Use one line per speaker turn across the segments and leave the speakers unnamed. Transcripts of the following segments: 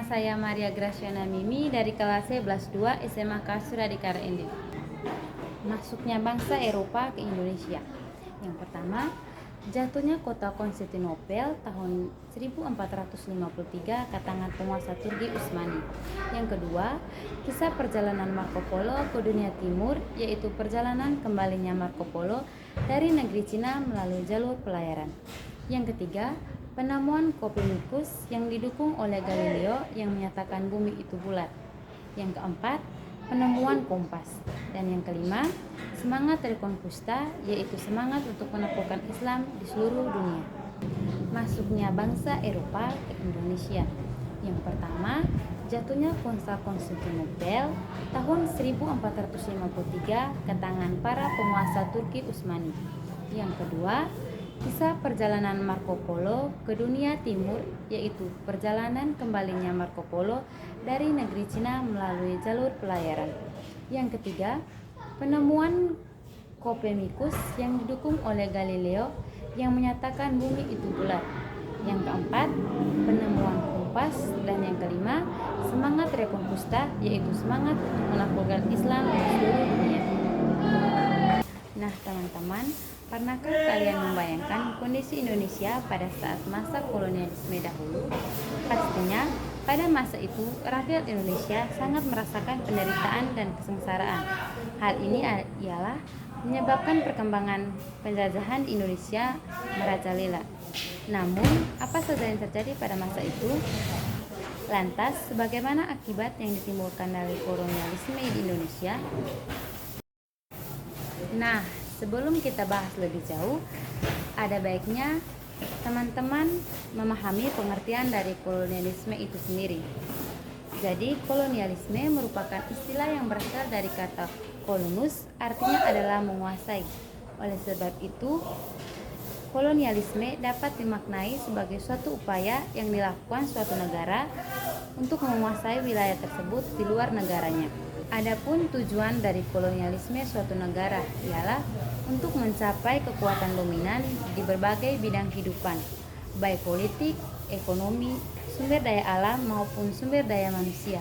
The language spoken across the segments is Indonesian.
saya Maria Graciana Mimi dari kelas 11 2 SMA Kasura di Karende. Masuknya bangsa Eropa ke Indonesia. Yang pertama, jatuhnya kota Konstantinopel tahun 1453 ke tangan penguasa Turki Utsmani. Yang kedua, kisah perjalanan Marco Polo ke dunia timur, yaitu perjalanan kembalinya Marco Polo dari negeri Cina melalui jalur pelayaran. Yang ketiga, penemuan Copernicus yang didukung oleh Galileo yang menyatakan bumi itu bulat. Yang keempat, penemuan kompas. Dan yang kelima, semangat Reconquista, yaitu semangat untuk menaklukkan Islam di seluruh dunia. Masuknya bangsa Eropa ke Indonesia. Yang pertama, jatuhnya kota Konstantinopel tahun 1453 ke tangan para penguasa Turki Utsmani. Yang kedua, kisah perjalanan Marco Polo ke dunia timur, yaitu perjalanan kembalinya Marco Polo dari negeri Cina melalui jalur pelayaran. Yang ketiga, penemuan Copernicus yang didukung oleh Galileo yang menyatakan bumi itu bulat. Yang keempat, penemuan kompas. Dan yang kelima, semangat Reconquista, yaitu semangat untuk menaklukkan Islam di seluruh dunia. Nah teman-teman, pernahkah kalian membayangkan kondisi Indonesia pada saat masa kolonialisme dahulu? Pastinya, pada masa itu rakyat Indonesia sangat merasakan penderitaan dan kesengsaraan. Hal ini ialah menyebabkan perkembangan penjajahan di Indonesia merajalela. Namun, apa saja yang terjadi pada masa itu? Lantas, bagaimana akibat yang ditimbulkan dari kolonialisme di Indonesia? Nah, sebelum kita bahas lebih jauh, ada baiknya teman-teman memahami pengertian dari kolonialisme itu sendiri. Jadi, kolonialisme merupakan istilah yang berasal dari kata kolonus, artinya adalah menguasai. Oleh sebab itu, kolonialisme dapat dimaknai sebagai suatu upaya yang dilakukan suatu negara untuk menguasai wilayah tersebut di luar negaranya. Adapun tujuan dari kolonialisme suatu negara ialah untuk mencapai kekuatan dominan di berbagai bidang kehidupan, baik politik, ekonomi, sumber daya alam maupun sumber daya manusia.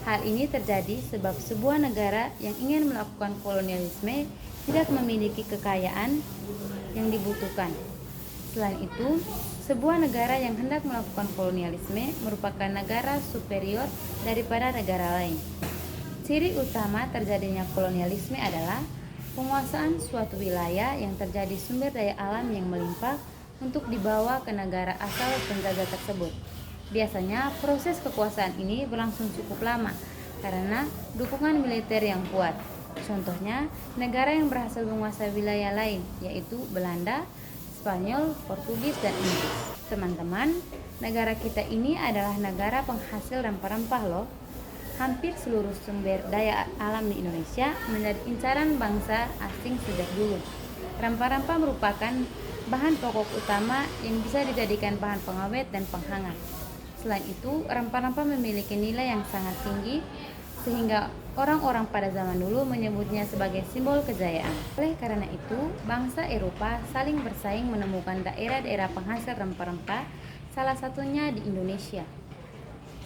Hal ini terjadi sebab sebuah negara yang ingin melakukan kolonialisme tidak memiliki kekayaan yang dibutuhkan. Selain itu, sebuah negara yang hendak melakukan kolonialisme merupakan negara superior daripada negara lain. Ciri utama terjadinya kolonialisme adalah penguasaan suatu wilayah yang terjadi sumber daya alam yang melimpah untuk dibawa ke negara asal penjajah tersebut. Biasanya proses kekuasaan ini berlangsung cukup lama karena dukungan militer yang kuat. Contohnya, negara yang berhasil menguasai wilayah lain yaitu Belanda, Spanyol, Portugis, dan Inggris. Teman-teman, negara kita ini adalah negara penghasil rempah-rempah loh. Hampir seluruh sumber daya alam di Indonesia menjadi incaran bangsa asing sejak dulu. Rempah-rempah merupakan bahan pokok utama yang bisa dijadikan bahan pengawet dan penghangat. Selain itu, rempah-rempah memiliki nilai yang sangat tinggi sehingga orang-orang pada zaman dulu menyebutnya sebagai simbol kejayaan. Oleh karena itu, bangsa Eropa saling bersaing menemukan daerah-daerah penghasil rempah-rempah, salah satunya di Indonesia.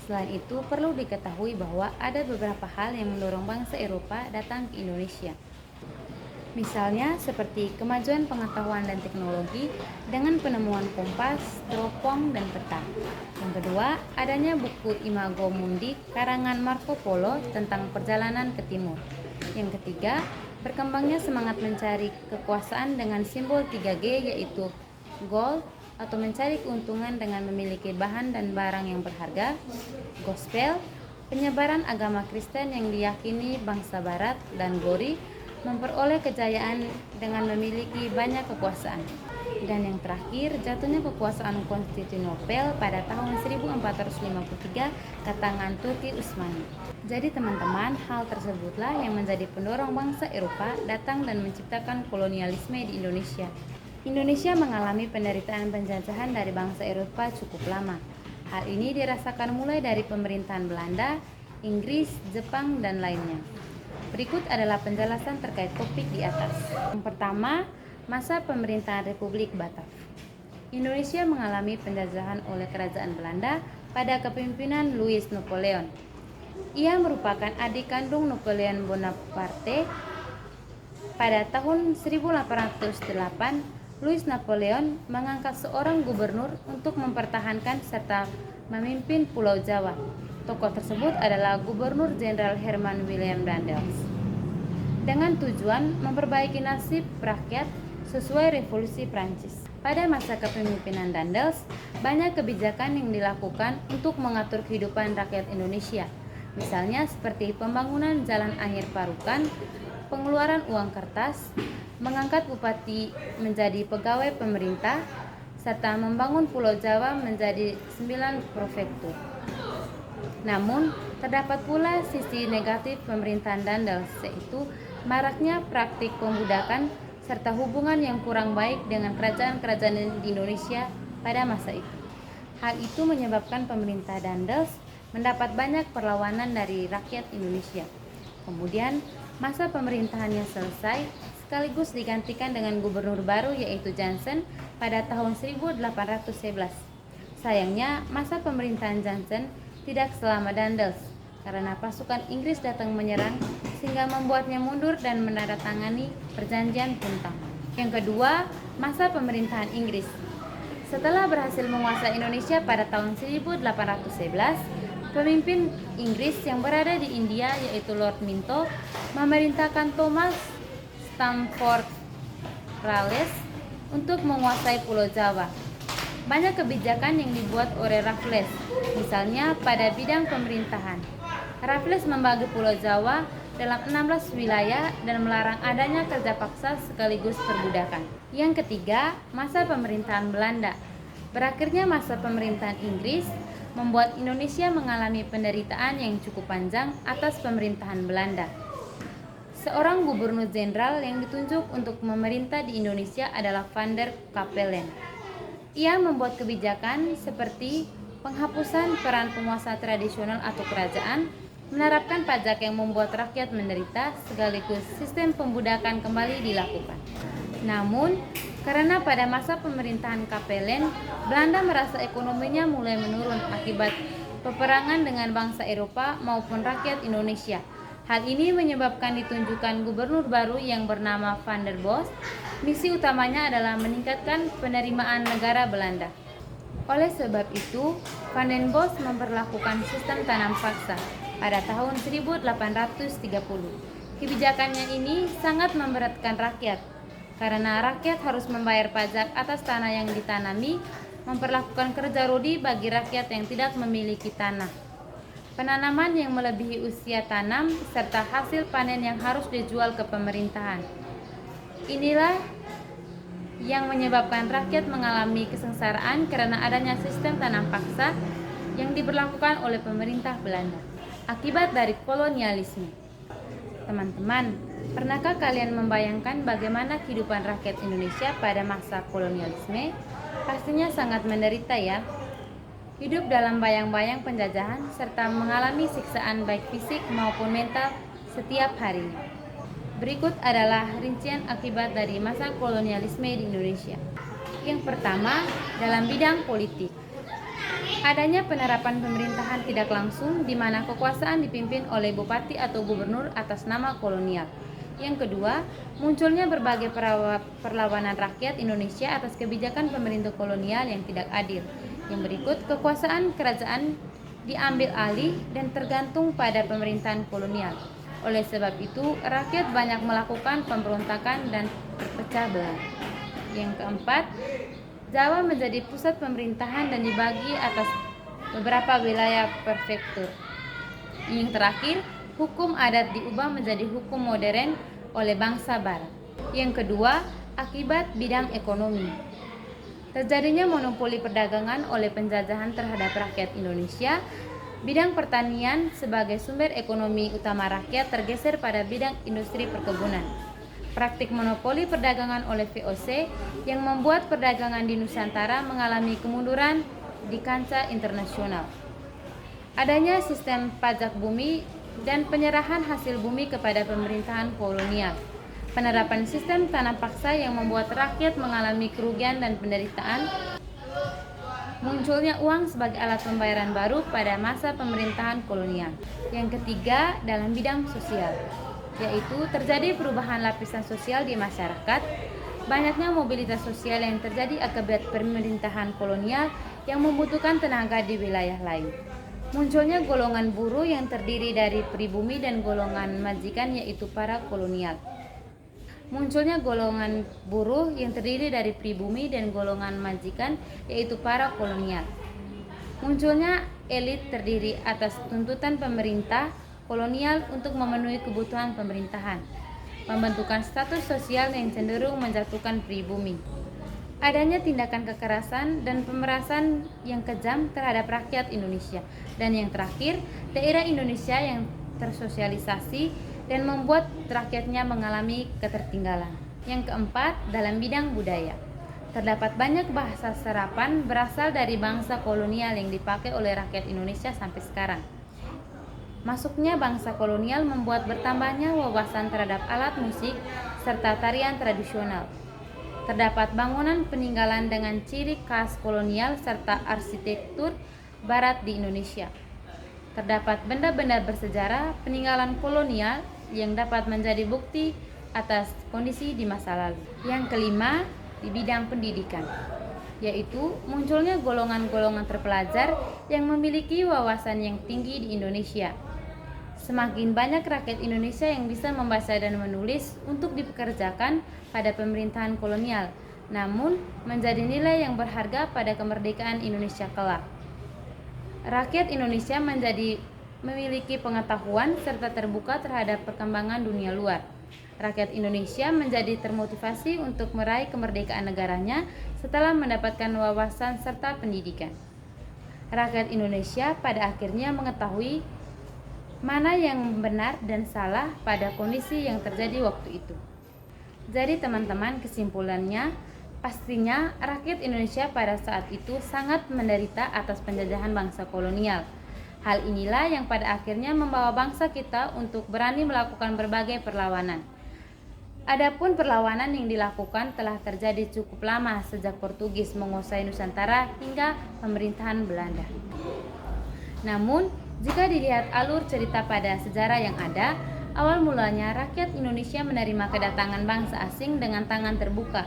Selain itu, perlu diketahui bahwa ada beberapa hal yang mendorong bangsa Eropa datang ke Indonesia. Misalnya seperti kemajuan pengetahuan dan teknologi dengan penemuan kompas, teropong, dan peta. Yang kedua, adanya buku Imago Mundi karangan Marco Polo tentang perjalanan ke timur. Yang ketiga, berkembangnya semangat mencari kekuasaan dengan simbol 3G yaitu gold, atau mencari keuntungan dengan memiliki bahan dan barang yang berharga, gospel, penyebaran agama Kristen yang diyakini bangsa Barat, dan glory, memperoleh kejayaan dengan memiliki banyak kekuasaan. Dan yang terakhir, jatuhnya kekuasaan Konstantinopel pada tahun 1453 ke tangan Turki Utsmani. Jadi teman-teman, hal tersebutlah yang menjadi pendorong bangsa Eropa datang dan menciptakan kolonialisme di Indonesia. Indonesia mengalami penderitaan penjajahan dari bangsa Eropa cukup lama. Hal ini dirasakan mulai dari pemerintahan Belanda, Inggris, Jepang, dan lainnya. Berikut adalah penjelasan terkait topik di atas. Yang pertama, masa pemerintahan Republik Batak. Indonesia mengalami penjajahan oleh Kerajaan Belanda pada kepemimpinan Louis Napoleon. Ia merupakan adik kandung Napoleon Bonaparte. Pada tahun 1808, Louis Napoleon mengangkat seorang gubernur untuk mempertahankan serta memimpin Pulau Jawa. Tokoh tersebut adalah Gubernur Jenderal Herman William Daendels, dengan tujuan memperbaiki nasib rakyat sesuai Revolusi Prancis. Pada masa kepemimpinan Daendels, banyak kebijakan yang dilakukan untuk mengatur kehidupan rakyat Indonesia. Misalnya seperti pembangunan jalan akhir Parukan, pengeluaran uang kertas, mengangkat bupati menjadi pegawai pemerintah, serta membangun Pulau Jawa menjadi 9 prefektur. Namun, terdapat pula sisi negatif pemerintahan Daendels, yaitu maraknya praktik pembudakan serta hubungan yang kurang baik dengan kerajaan-kerajaan di Indonesia pada masa itu. Hal itu menyebabkan pemerintah Daendels mendapat banyak perlawanan dari rakyat Indonesia. Kemudian, masa pemerintahannya selesai sekaligus digantikan dengan gubernur baru yaitu Johnson pada tahun 1811. Sayangnya, masa pemerintahan Johnson tidak selama Daendels karena pasukan Inggris datang menyerang sehingga membuatnya mundur dan menandatangani perjanjian Puntang. Yang kedua, masa pemerintahan Inggris. Setelah berhasil menguasai Indonesia pada tahun 1811, pemimpin Inggris yang berada di India yaitu Lord Minto memerintahkan Thomas Stamford Raffles untuk menguasai Pulau Jawa. Banyak kebijakan yang dibuat oleh Raffles, misalnya pada bidang pemerintahan. Raffles membagi Pulau Jawa dalam 16 wilayah dan melarang adanya kerja paksa sekaligus perbudakan. Yang ketiga, masa pemerintahan Belanda. Berakhirnya masa pemerintahan Inggris membuat Indonesia mengalami penderitaan yang cukup panjang atas pemerintahan Belanda. Seorang gubernur jenderal yang ditunjuk untuk memerintah di Indonesia adalah Van der Capellen. Ia membuat kebijakan seperti penghapusan peran penguasa tradisional atau kerajaan, menerapkan pajak yang membuat rakyat menderita, sekaligus sistem pembudakan kembali dilakukan. Namun, karena pada masa pemerintahan Capellen, Belanda merasa ekonominya mulai menurun akibat peperangan dengan bangsa Eropa maupun rakyat Indonesia. Hal ini menyebabkan ditunjukkan gubernur baru yang bernama Van der Bos. Misi utamanya adalah meningkatkan penerimaan negara Belanda. Oleh sebab itu, Van den Bos memperlakukan sistem tanam paksa pada tahun 1830. Kebijakannya ini sangat memberatkan rakyat, karena rakyat harus membayar pajak atas tanah yang ditanami, memperlakukan kerja rodi bagi rakyat yang tidak memiliki tanah, penanaman yang melebihi usia tanam, serta hasil panen yang harus dijual ke pemerintahan. Inilah yang menyebabkan rakyat mengalami kesengsaraan karena adanya sistem tanam paksa yang diberlakukan oleh pemerintah Belanda akibat dari kolonialisme. Teman-teman, pernahkah kalian membayangkan bagaimana kehidupan rakyat Indonesia pada masa kolonialisme? Pastinya sangat menderita ya. Hidup dalam bayang-bayang penjajahan serta mengalami siksaan baik fisik maupun mental setiap harinya. Berikut adalah rincian akibat dari masa kolonialisme di Indonesia. Yang pertama, dalam bidang politik. Adanya penerapan pemerintahan tidak langsung di mana kekuasaan dipimpin oleh bupati atau gubernur atas nama kolonial. Yang kedua, munculnya berbagai perlawanan rakyat Indonesia atas kebijakan pemerintah kolonial yang tidak adil. Yang berikut, kekuasaan kerajaan diambil alih dan tergantung pada pemerintahan kolonial. Oleh sebab itu, rakyat banyak melakukan pemberontakan dan terpecah belah. Yang keempat, Jawa menjadi pusat pemerintahan dan dibagi atas beberapa wilayah prefektur. Yang terakhir, hukum adat diubah menjadi hukum modern oleh bangsa Barat. Yang kedua, akibat bidang ekonomi. Terjadinya monopoli perdagangan oleh penjajahan terhadap rakyat Indonesia. Bidang pertanian sebagai sumber ekonomi utama rakyat tergeser pada bidang industri perkebunan. Praktik monopoli perdagangan oleh VOC yang membuat perdagangan di Nusantara mengalami kemunduran di kancah internasional. Adanya sistem pajak bumi dan penyerahan hasil bumi kepada pemerintahan kolonial. Penerapan sistem tanam paksa yang membuat rakyat mengalami kerugian dan penderitaan. Munculnya uang sebagai alat pembayaran baru pada masa pemerintahan kolonial. Yang ketiga, dalam bidang sosial, yaitu terjadi perubahan lapisan sosial di masyarakat. Banyaknya mobilitas sosial yang terjadi akibat pemerintahan kolonial yang membutuhkan tenaga di wilayah lain. Munculnya golongan buruh yang terdiri dari pribumi dan golongan majikan, yaitu para kolonial. Munculnya golongan buruh yang terdiri dari pribumi dan golongan majikan, yaitu para kolonial. Munculnya elit terdiri atas tuntutan pemerintah kolonial untuk memenuhi kebutuhan pemerintahan. Pembentukan status sosial yang cenderung menjatuhkan pribumi. Adanya tindakan kekerasan dan pemerasan yang kejam terhadap rakyat Indonesia. Dan yang terakhir, daerah Indonesia yang tersosialisasi dan membuat rakyatnya mengalami ketertinggalan. Yang keempat, dalam bidang budaya. Terdapat banyak bahasa serapan berasal dari bangsa kolonial yang dipakai oleh rakyat Indonesia sampai sekarang. Masuknya bangsa kolonial membuat bertambahnya wawasan terhadap alat musik serta tarian tradisional. Terdapat bangunan peninggalan dengan ciri khas kolonial serta arsitektur barat di Indonesia. Terdapat benda-benda bersejarah peninggalan kolonial yang dapat menjadi bukti atas kondisi di masa lalu. Yang kelima, di bidang pendidikan, yaitu munculnya golongan-golongan terpelajar yang memiliki wawasan yang tinggi di Indonesia. Semakin banyak rakyat Indonesia yang bisa membaca dan menulis untuk dipekerjakan pada pemerintahan kolonial, namun menjadi nilai yang berharga pada kemerdekaan Indonesia kelak. Rakyat Indonesia memiliki pengetahuan serta terbuka terhadap perkembangan dunia luar. Rakyat Indonesia menjadi termotivasi untuk meraih kemerdekaan negaranya setelah mendapatkan wawasan serta pendidikan. Rakyat Indonesia pada akhirnya mengetahui mana yang benar dan salah pada kondisi yang terjadi waktu itu. Jadi teman-teman, kesimpulannya, pastinya rakyat Indonesia pada saat itu sangat menderita atas penjajahan bangsa kolonial. Hal inilah yang pada akhirnya membawa bangsa kita untuk berani melakukan berbagai perlawanan. Adapun perlawanan yang dilakukan telah terjadi cukup lama sejak Portugis menguasai Nusantara hingga pemerintahan Belanda. Namun, jika dilihat alur cerita pada sejarah yang ada, awal mulanya rakyat Indonesia menerima kedatangan bangsa asing dengan tangan terbuka.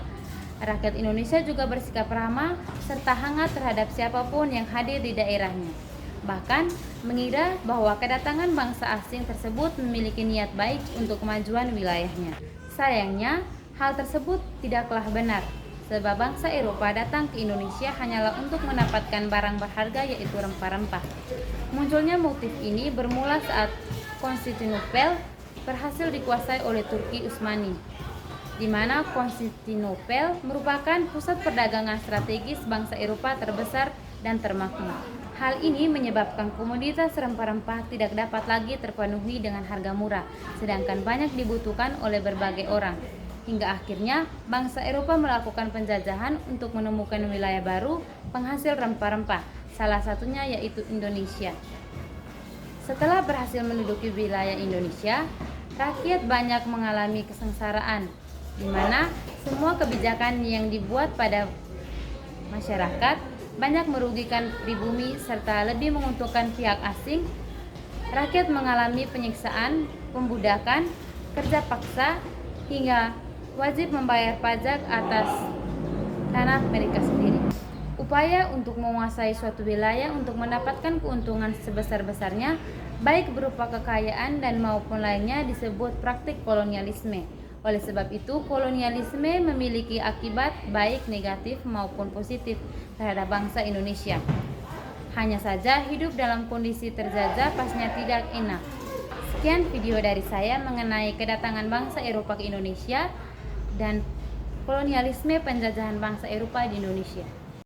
Rakyat Indonesia juga bersikap ramah serta hangat terhadap siapapun yang hadir di daerahnya. Bahkan mengira bahwa kedatangan bangsa asing tersebut memiliki niat baik untuk kemajuan wilayahnya. Sayangnya, hal tersebut tidaklah benar, sebab bangsa Eropa datang ke Indonesia hanyalah untuk mendapatkan barang berharga, yaitu rempah-rempah. Munculnya motif ini bermula saat Konstantinopel berhasil dikuasai oleh Turki Utsmani, di mana Konstantinopel merupakan pusat perdagangan strategis bangsa Eropa terbesar dan termakmur. Hal ini menyebabkan komoditas rempah-rempah tidak dapat lagi terpenuhi dengan harga murah, sedangkan banyak dibutuhkan oleh berbagai orang. Hingga akhirnya bangsa Eropa melakukan penjajahan untuk menemukan wilayah baru penghasil rempah-rempah, salah satunya yaitu Indonesia. Setelah berhasil menduduki wilayah Indonesia, rakyat banyak mengalami kesengsaraan, di mana semua kebijakan yang dibuat pada masyarakat banyak merugikan pribumi serta lebih menguntungkan pihak asing. Rakyat mengalami penyiksaan, pembudakan, kerja paksa, hingga wajib membayar pajak atas tanah mereka sendiri. Upaya untuk menguasai suatu wilayah untuk mendapatkan keuntungan sebesar-besarnya, baik berupa kekayaan dan maupun lainnya, disebut praktik kolonialisme. Oleh sebab itu, kolonialisme memiliki akibat baik negatif maupun positif terhadap bangsa Indonesia. Hanya saja hidup dalam kondisi terjajah pastinya tidak enak. Sekian video dari saya mengenai kedatangan bangsa Eropa ke Indonesia dan kolonialisme penjajahan bangsa Eropa di Indonesia.